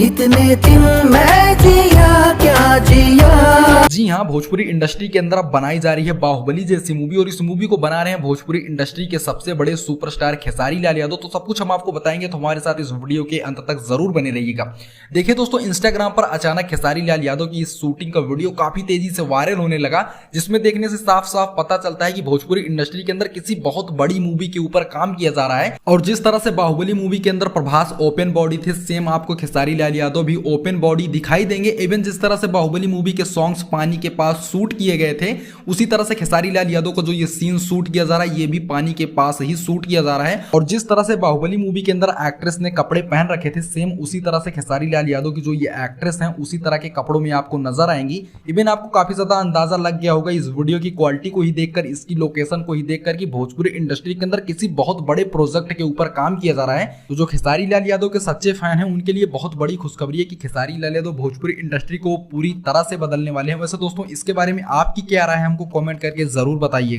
इतने दिन मैं जिया क्या जिया। जी हाँ, भोजपुरी इंडस्ट्री के अंदर अब बनाई जा रही है बाहुबली जैसी मूवी और इस मूवी को बना रहे हैं भोजपुरी इंडस्ट्री के सबसे बड़े सुपरस्टार खेसारी लाल यादव। तो सब कुछ हम आपको बताएंगे, तो हमारे साथ इस वीडियो के अंत तक जरूर बने रहिएगा। देखिए दोस्तों, इंस्टाग्राम पर अचानक खेसारी लाल यादव की इस शूटिंग का वीडियो काफी तेजी से वायरल होने लगा, जिसमें देखने से साफ साफ पता चलता है कि भोजपुरी इंडस्ट्री के अंदर किसी बहुत बड़ी मूवी के ऊपर काम किया जा रहा है। और जिस तरह से बाहुबली मूवी के अंदर प्रभास ओपन बॉडी थे, सेम आपको खेसारी लाल यादव भी ओपन बॉडी दिखाई देंगे। इवन जिस तरह से बाहुबली मूवी के सॉन्ग्स पानी के पास शूट किए गए थे, उसी तरह से खेसारी लाल यादव को जो ये सीन शूट किया जा रहा है, ये भी पानी के पास ही शूट किया जा रहा है। और जिस तरह से बाहुबली मूवी के अंदर एक्ट्रेस ने कपड़े पहन रखे थे, सेम उसी तरह से खेसारी लाल यादव की जो ये एक्ट्रेस हैं, उसी तरह के कपड़ों में आपको नजर आएंगी। इवन आपको काफी ज्यादा अंदाजा लग गया होगा इस वीडियो की क्वालिटी को ही देखकर, इसकी लोकेशन को ही देखकर कि भोजपुरी इंडस्ट्री के अंदर किसी बहुत बड़े प्रोजेक्ट के ऊपर काम किया जा रहा है। तो जो खेसारी लाल यादव के सच्चे फैन हैं, उनके लिए बहुत बड़ी खुशखबरी है कि खेसारी लाल यादव भोजपुरी इंडस्ट्री को पूरी तरह से बदलने वाले हैं। वैसे दोस्तों, इसके बारे में आपकी क्या राय है, हमको कमेंट करके जरूर बताइएगा।